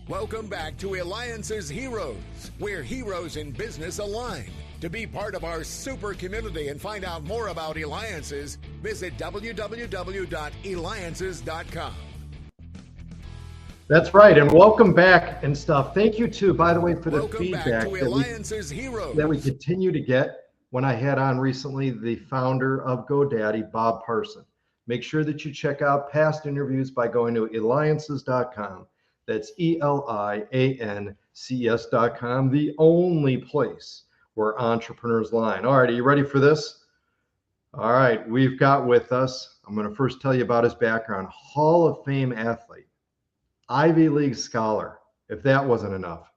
Welcome back to Eliances Heroes, where heroes in business align. To be part of our super community and find out more about Eliances, visit www.eliances.com. That's right, and welcome back and stuff. Thank you too, by the way, for the Welcome feedback back to Eliances Heroes that we continue to get. When I had on recently the founder of GoDaddy, Bob Parson. Make sure that you check out past interviews by going to Eliances.com. That's Eliances.com, the only place where entrepreneurs line. All right, are you ready for this? All right, we've got with us, I'm going to first tell you about his background. Hall of Fame athlete, Ivy League scholar, if that wasn't enough,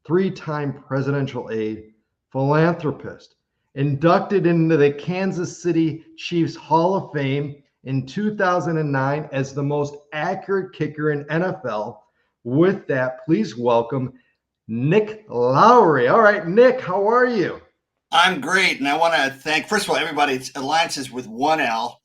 3-time presidential aide, philanthropist, inducted into the Kansas City Chiefs Hall of Fame in 2009 as the most accurate kicker in NFL. With that, please welcome Nick Lowery. All right, Nick, how are you? I'm great. And I want to thank, first of all, everybody. It's Alliances with one L,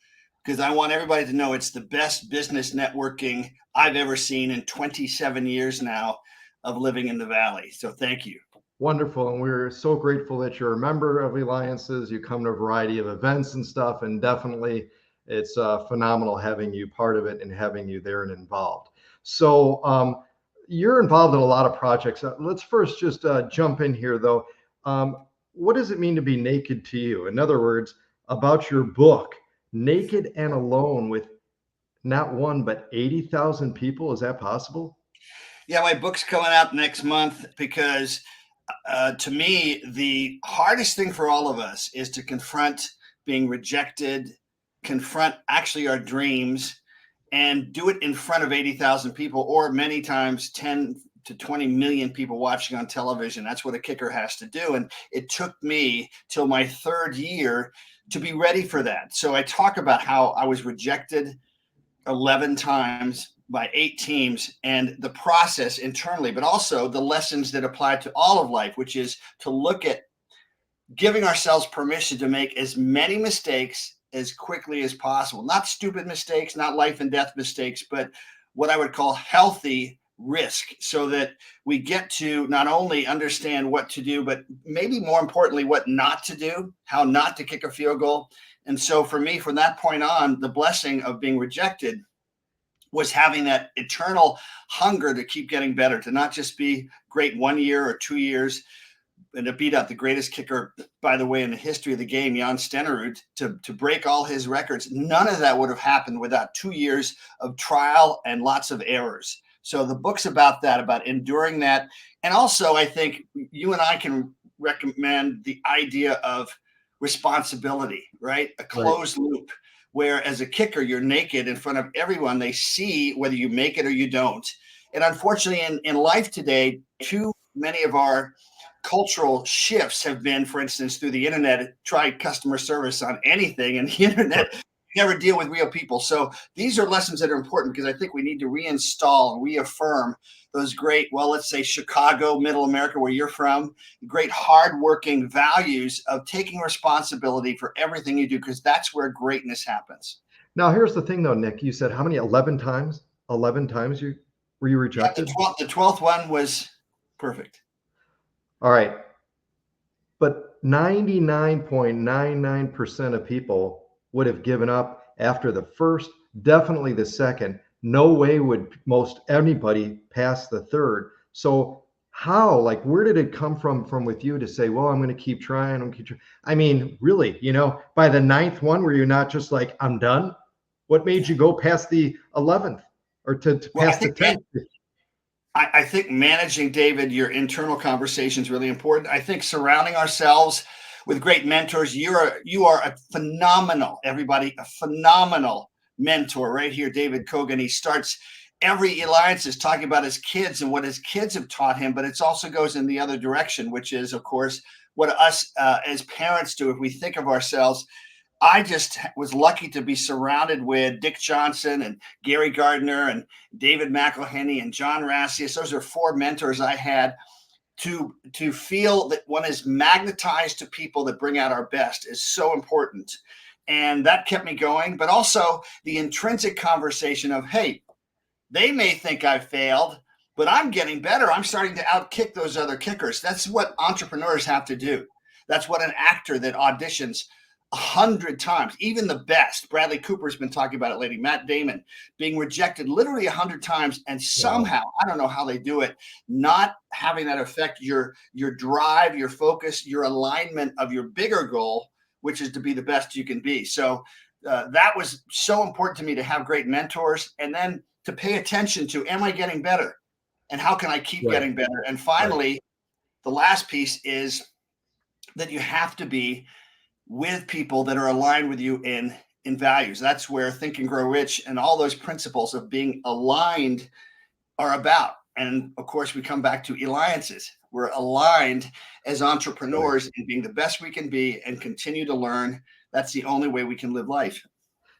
because I want everybody to know it's the best business networking I've ever seen in 27 years now of living in the Valley. So thank you. Wonderful. And we're so grateful that you're a member of Eliances. You come to a variety of events and stuff. And definitely it's phenomenal having you part of it and having you there and involved. So you're involved in a lot of projects. Let's first just jump in here, though. What does it mean to be naked to you? In other words, about your book, Naked and Alone, with not one, but 80,000 people. Is that possible? Yeah, my book's coming out next month because to me, the hardest thing for all of us is to confront being rejected, confront actually our dreams, and do it in front of 80,000 people, or many times 10 to 20 million people watching on television. That's what a kicker has to do. And it took me till my third year to be ready for that. So I talk about how I was rejected 11 times by 8 teams, and the process internally, but also the lessons that apply to all of life, which is to look at giving ourselves permission to make as many mistakes as quickly as possible. Not stupid mistakes, not life and death mistakes, but what I would call healthy risk, so that we get to not only understand what to do, but maybe more importantly, what not to do, how not to kick a field goal. And so for me, from that point on, the blessing of being rejected was having that eternal hunger to keep getting better, to not just be great 1 year or 2 years, and to beat out the greatest kicker, by the way, in the history of the game, Jan Stenerud, to break all his records. None of that would have happened without 2 years of trial and lots of errors. So the book's about that, about enduring that. And also, I think you and I can recommend the idea of responsibility, right? A closed loop, where as a kicker, you're naked in front of everyone. They see whether you make it or you don't. And unfortunately, in life today, too many of our cultural shifts have been, for instance, through the internet, try customer service on anything, and the internet never deal with real people. So these are lessons that are important, because I think we need to reinstall and reaffirm those great, well, let's say Chicago, Middle America, where you're from, great hardworking values of taking responsibility for everything you do, because that's where greatness happens. Now, here's the thing, though, Nick. You said how many? 11 times? 11 times were you rejected? Yeah, the 12th one was perfect. All right. But 99.99% of people would have given up after the first, definitely the second. No way would most anybody pass the third. So how, like, where did it come from with you to say, well, I'm going to keep trying. I'm going to keep trying. I mean, really, by the 9th one, were you not just like, I'm done? What made you go past the 11th or to past the 10th? I think managing, David, your internal conversation is really important. I think surrounding ourselves with great mentors. You are a phenomenal, everybody, a phenomenal mentor right here, David Kogan. He starts every Eliances talking about his kids and what his kids have taught him, but it also goes in the other direction, which is, of course, what us as parents do. If we think of ourselves, I just was lucky to be surrounded with Dick Johnson and Gary Gardner and David McElhenney and John Rassius. Those are 4 mentors I had to feel that one is magnetized to people that bring out our best is so important. And that kept me going. But also the intrinsic conversation of, hey, they may think I failed, but I'm getting better. I'm starting to outkick those other kickers. That's what entrepreneurs have to do. That's what an actor that auditions 100 times, even the best. Bradley Cooper's been talking about it lately. Matt Damon being rejected literally 100 times, and somehow, I don't know how they do it, not having that affect your drive, your focus, your alignment of your bigger goal, which is to be the best you can be. So that was so important to me, to have great mentors, and then to pay attention to, am I getting better? And how can I keep getting better? And finally, the last piece is that you have to be with people that are aligned with you in values. That's where Think and Grow Rich and all those principles of being aligned are about. And of course, we come back to Eliances. We're aligned as entrepreneurs in being the best we can be and continue to learn. That's the only way we can live life.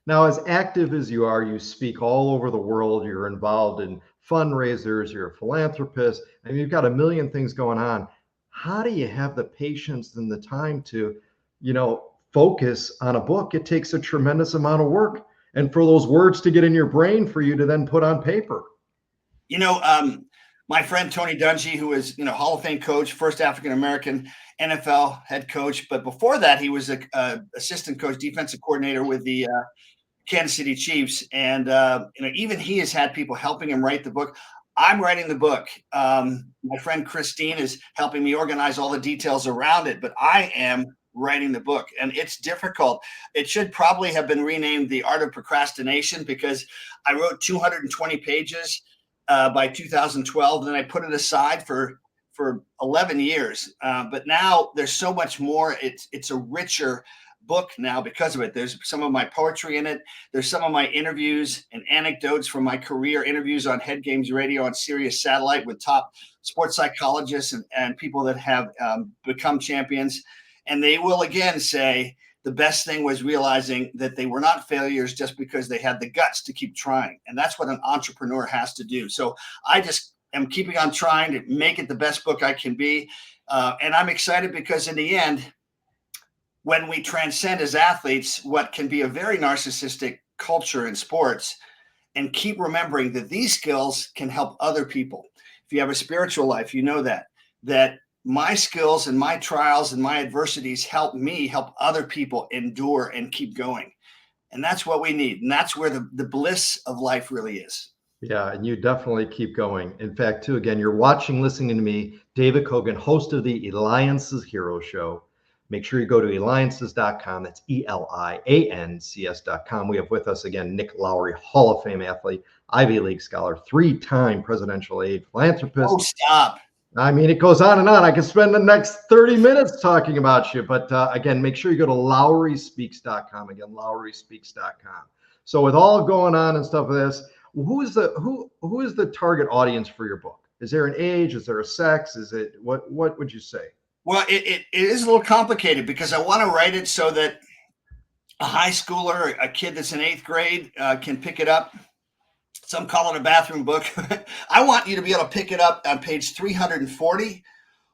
Now, as active as you are, you speak all over the world. You're involved in fundraisers, you're a philanthropist, and you've got a million things going on. How do you have the patience and the time to, focus on a book? It takes a tremendous amount of work, and for those words to get in your brain for you to then put on paper. My friend Tony Dungy, who is, Hall of Fame coach, first African-American NFL head coach. But before that, he was a assistant coach, defensive coordinator with the Kansas City Chiefs. And, even he has had people helping him write the book. I'm writing the book. My friend Christine is helping me organize all the details around it, but I am writing the book, and it's difficult. It should probably have been renamed The Art of Procrastination, because I wrote 220 pages by 2012, and then I put it aside for 11 years. But now there's so much more. It's a richer book now because of it. There's some of my poetry in it. There's some of my interviews and anecdotes from my career, interviews on Head Games Radio, on Sirius Satellite, with top sports psychologists and people that have become champions. And they will again say the best thing was realizing that they were not failures just because they had the guts to keep trying. And that's what an entrepreneur has to do. So I just am keeping on trying to make it the best book I can be. And I'm excited because in the end, when we transcend as athletes what can be a very narcissistic culture in sports, and keep remembering that these skills can help other people. If you have a spiritual life, you know that my skills and my trials and my adversities help me help other people endure and keep going. And that's what we need. And that's where the bliss of life really is. Yeah, and you definitely keep going. In fact, too, again, you're watching, listening to me, David Kogan, host of the Eliances Hero Show. Make sure you go to Eliances.com. That's Eliances.com. We have with us again Nick Lowery, Hall of Fame athlete, Ivy League scholar, 3-time presidential aide, philanthropist. Oh, stop. I mean, it goes on and on. I could spend the next 30 minutes talking about you. But again, make sure you go to LowerySpeaks.com. Again, LowerySpeaks.com. So with all going on and stuff like this, who is the target audience for your book? Is there an age? Is there a sex? Is it what would you say? Well, it is a little complicated because I want to write it so that a high schooler, a kid that's in 8th grade can pick it up. Some call it a bathroom book. I want you to be able to pick it up on page 340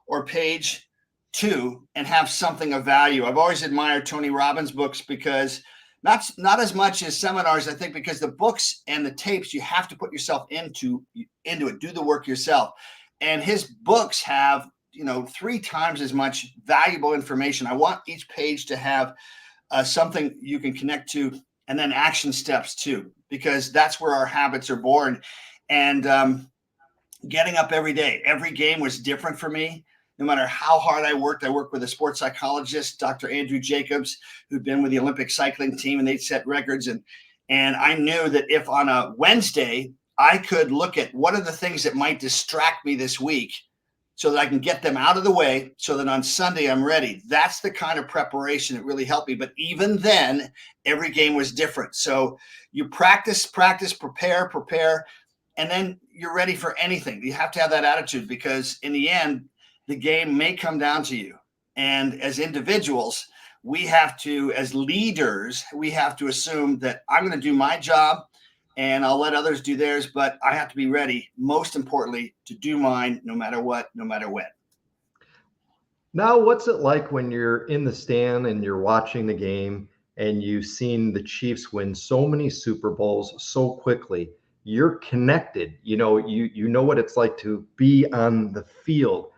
or page 2 and have something of value. I've always admired Tony Robbins' books because not as much as seminars, I think, because the books and the tapes, you have to put yourself into it, do the work yourself. And his books have 3 times as much valuable information. I want each page to have something you can connect to, and then action steps too, because that's where our habits are born. And getting up every day, every game was different for me. No matter how hard I worked with a sports psychologist, Dr. Andrew Jacobs, who'd been with the Olympic cycling team, and they'd set records. And I knew that if on a Wednesday, I could look at what are the things that might distract me this week, so that I can get them out of the way so that on Sunday I'm ready. That's the kind of preparation that really helped me. But even then, every game was different. So you practice, prepare, and then you're ready for anything. You have to have that attitude, because in the end, the game may come down to you. And as individuals, we have to, as leaders, we have to assume that I'm going to do my job and I'll let others do theirs, but I have to be ready, most importantly, to do mine no matter what, no matter when. Now, what's it like when you're in the stand and you're watching the game and you've seen the Chiefs win so many Super Bowls so quickly? you're connected. You know what it's like to be on the field.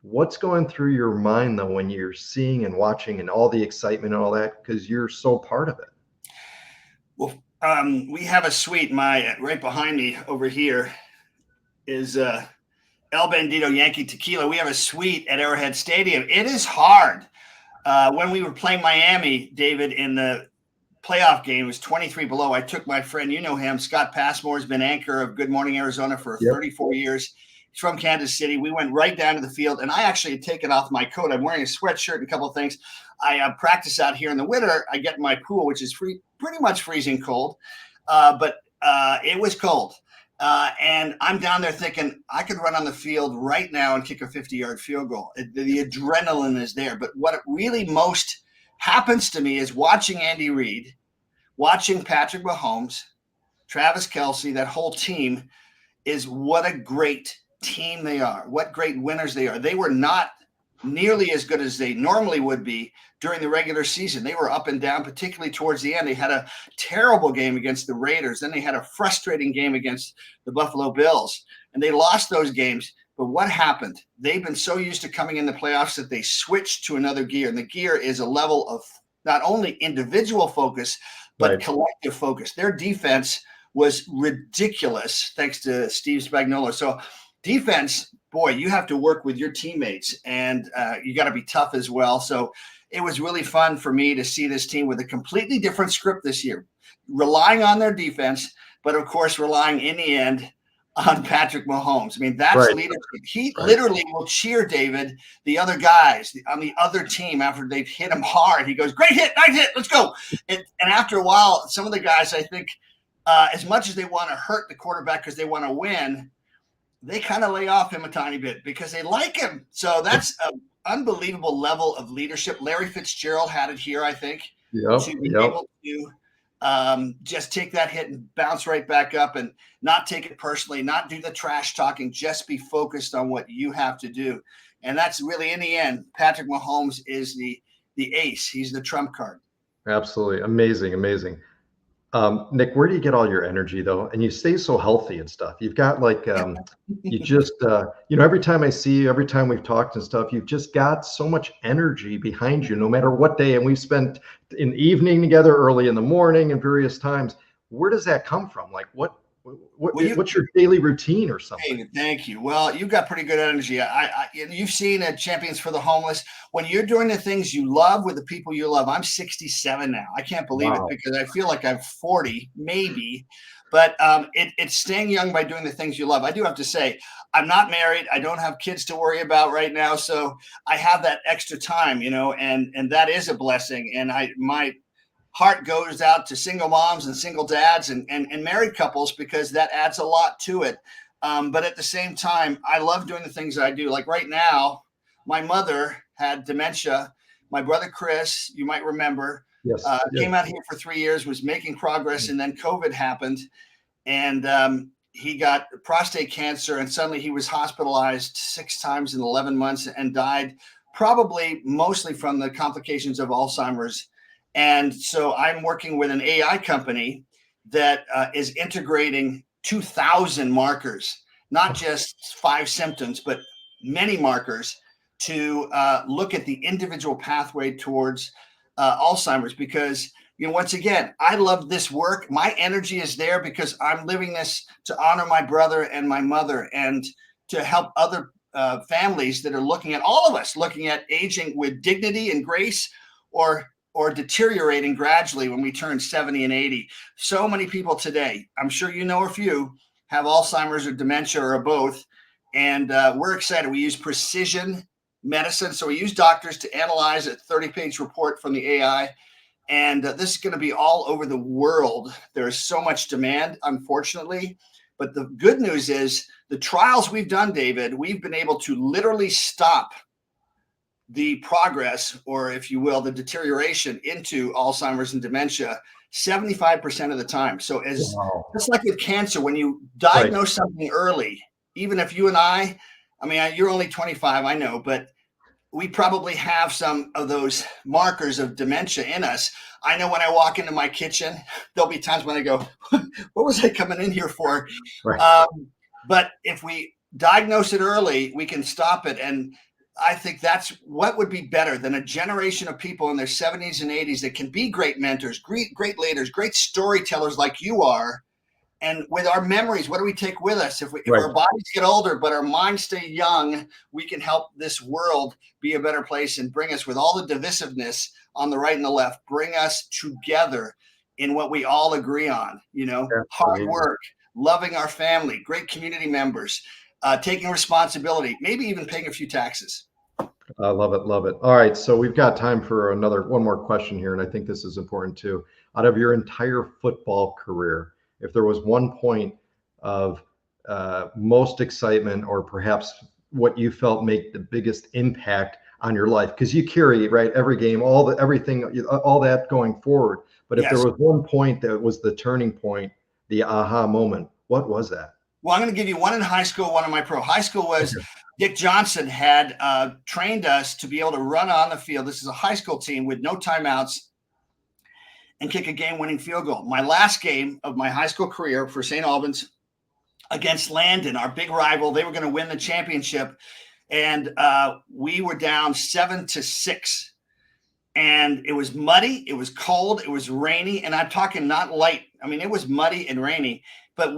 What's going through your mind though when you're seeing and watching and all the excitement and all that, because you're so part of it? Well, we have a suite. Right behind me over here is El Bandido Yankee Tequila. We have a suite at Arrowhead Stadium. It is hard. When we were playing Miami, David, in the playoff game, it was 23 below. I took my friend, you know him, Scott Passmore, has been anchor of Good Morning Arizona for 34 years. He's from Kansas City. We went right down to the field, and I actually had taken off my coat. I'm wearing a sweatshirt and a couple of things. I practice out here in the winter. I get in my pool, which is pretty much freezing cold, but it was cold. And I'm down there thinking I could run on the field right now and kick a 50-yard field goal. The adrenaline is there. But what really most happens to me is watching Andy Reid, watching Patrick Mahomes, Travis Kelce, that whole team is what a great team they are, what great winners they are. They were not nearly as good as they normally would be during the regular season. They were up and down, particularly towards the end. They had a terrible game against the Raiders. Then they had a frustrating game against the Buffalo Bills, and they lost those games. But what happened? They've been so used to coming in the playoffs that they switched to another gear. And the gear is a level of not only individual focus, but collective focus. Their defense was ridiculous, thanks to Steve Spagnuolo. So defense, boy, you have to work with your teammates, and you got to be tough as well. So it was really fun for me to see this team with a completely different script this year, relying on their defense, but of course, relying in the end on Patrick Mahomes. I mean, that's leadership. He literally will cheer, David, the other guys on the other team after they've hit him hard. He goes, great hit, nice hit, let's go. And after a while, some of the guys, I think, as much as they want to hurt the quarterback because they want to win, they kind of lay off him a tiny bit because they like him. So that's an unbelievable level of leadership. Larry Fitzgerald had it here, I think, to be able to just take that hit and bounce right back up and not take it personally, not do the trash talking, just be focused on what you have to do. And that's really, in the end, Patrick Mahomes is the ace. He's the trump card. Absolutely. Amazing. Nick, where do you get all your energy though? And you stay so healthy and stuff. You've got you just, every time I see you, every time we've talked and stuff, you've just got so much energy behind you, no matter what day. And we've spent an evening together, early in the morning and various times. Where does that come from? Like what's your daily routine or something? David, thank you. Well, you've got pretty good energy. You've seen Champions for the Homeless. When you're doing the things you love with the people you love, I'm 67 now. I can't believe it because I feel like I'm 40, maybe. But it's staying young by doing the things you love. I do have to say, I'm not married. I don't have kids to worry about right now. So I have that extra time, and that is a blessing. And my heart goes out to single moms and single dads and married couples because that adds a lot to it. But at the same time, I love doing the things I do. Like right now, my mother had dementia. My brother, Chris, you might remember, came out here for 3 years, was making progress. And then COVID happened and he got prostate cancer. And suddenly he was hospitalized 6 times in 11 months and died, probably mostly from the complications of Alzheimer's. And so I'm working with an AI company that is integrating 2,000 markers, not just 5 symptoms, but many markers to look at the individual pathway towards Alzheimer's. Because, once again, I love this work. My energy is there because I'm living this to honor my brother and my mother and to help other families that are looking at all of us, looking at aging with dignity and grace or deteriorating gradually when we turn 70 and 80. So many people today, I'm sure you know a few, have Alzheimer's or dementia or both. And we're excited. We use precision medicine. So we use doctors to analyze a 30-page report from the AI. And this is going to be all over the world. There is so much demand, unfortunately. But the good news is the trials we've done, David, we've been able to literally stop the progress, or if you will, the deterioration into Alzheimer's and dementia 75% of the time. So just like with cancer, when you diagnose something early, even if you and I mean, you're only 25, I know, but we probably have some of those markers of dementia in us. I know when I walk into my kitchen, there'll be times when I go, what was I coming in here for? Right. But if we diagnose it early, we can stop it. And I think that's what would be better than a generation of people in their 70s and 80s that can be great mentors, great leaders, great storytellers like you are. And with our memories, what do we take with us? If our bodies get older, but our minds stay young, we can help this world be a better place and bring us, with all the divisiveness on the right and the left, bring us together in what we all agree on, hard work, loving our family, great community members, taking responsibility, maybe even paying a few taxes. I love it. Love it. All right. So we've got time for one more question here. And I think this is important too. Out of your entire football career, if there was one point of most excitement, or perhaps what you felt make the biggest impact on your life, because you carry, right, every game, everything, all that going forward. But if there was one point that was the turning point, the aha moment, what was that? Well, I'm going to give you one in high school, one in my pro. High school was Dick Johnson had trained us to be able to run on the field. This is a high school team with no timeouts and kick a game-winning field goal. My last game of my high school career for St. Albans against Landon, our big rival, they were going to win the championship. And we were down 7-6. And it was muddy, it was cold, it was rainy, and I'm talking not light. I mean, it was muddy and rainy. But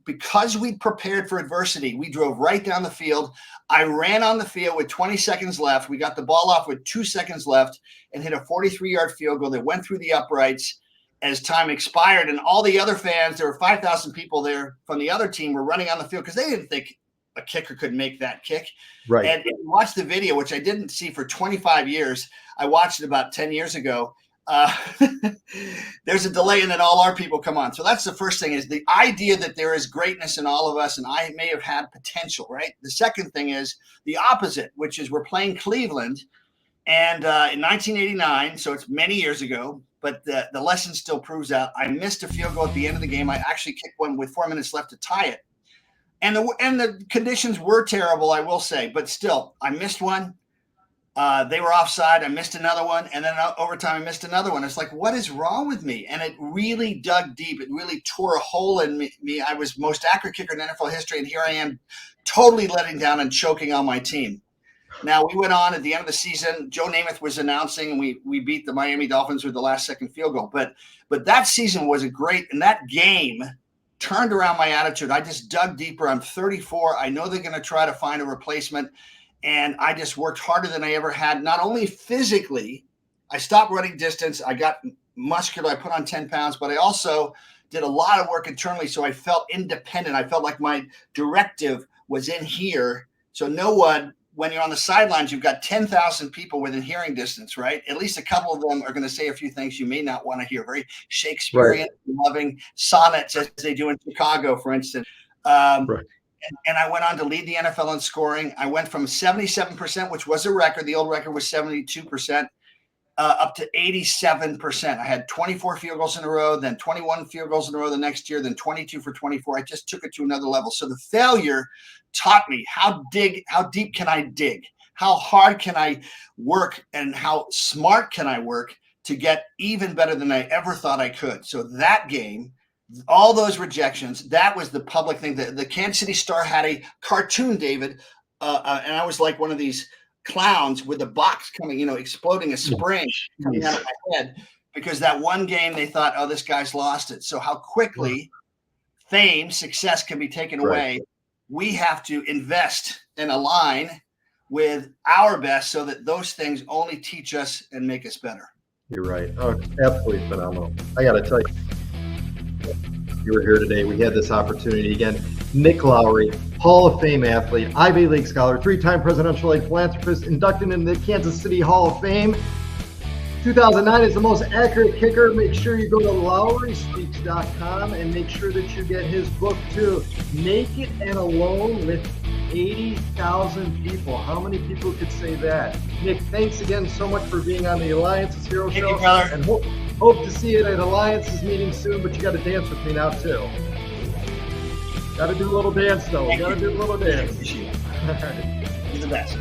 because we prepared for adversity, we drove right down the field. I ran on the field with 20 seconds left. We got the ball off with 2 seconds left and hit a 43-yard field goal that went through the uprights as time expired. And all the other fans, there were 5,000 people there from the other team, were running on the field because they didn't think a kicker could make that kick. Right. And watch the video, which I didn't see for 25 years. I watched it about 10 years ago. There's a delay, and then all our people come on. So that's the first thing, is the idea that there is greatness in all of us, and I may have had potential, right? The second thing is the opposite, which is we're playing Cleveland, and in 1989, so it's many years ago, but the lesson still proves out. I missed a field goal at the end of the game. I actually kicked one with 4 minutes left to tie it. And the conditions were terrible, I will say, but still, I missed one. They were offside. I missed another one. And then overtime, I missed another one. It's like, what is wrong with me? And it really dug deep. It really tore a hole in me. I was most accurate kicker in NFL history, and here I am totally letting down and choking on my team. Now, we went on at the end of the season. Joe Namath was announcing, and we beat the Miami Dolphins with the last-second field goal. But that season was and that game turned around my attitude. I just dug deeper. I'm 34. I know they're going to try to find a replacement. And I just worked harder than I ever had. Not only physically, I stopped running distance. I got muscular. I put on 10 pounds, but I also did a lot of work internally. So I felt independent. I felt like my directive was in here. So no one, when you're on the sidelines, you've got 10,000 people within hearing distance, right? At least a couple of them are going to say a few things you may not want to hear. Very Shakespearean, loving sonnets, as they do in Chicago, for instance. And I went on to lead the NFL in scoring. I went from 77%, which was a record. The old record was 72%, up to 87%. I had 24 field goals in a row, then 21 field goals in a row the next year, then 22 for 24. I just took it to another level. So the failure taught me how deep can I dig? How hard can I work, and how smart can I work to get even better than I ever thought I could? So that game, all those rejections, that was the public thing. The Kansas City Star had a cartoon, David, and I was like one of these clowns with a box coming, exploding, a spring coming out of my head, because that one game they thought, oh, this guy's lost it. So how quickly fame, success can be taken away. We have to invest and align with our best so that those things only teach us and make us better. You're right. Oh, absolutely phenomenal. I got to tell you, you were here today. We had this opportunity again. Nick Lowery, Hall of Fame athlete, Ivy League scholar, 3-time Presidential League philanthropist, inducted into the Kansas City Hall of Fame. 2009 is the most accurate kicker. Make sure you go to LowerySpeaks.com and make sure that you get his book too. Naked and Alone with 80,000 people. How many people could say that? Nick, thanks again so much for being on the Eliances Hero Show. Thank you, brother. And hope to see you at Eliances meeting soon, but you got to dance with me now too. Got to do a little dance though. Got to do a little dance. You're the best.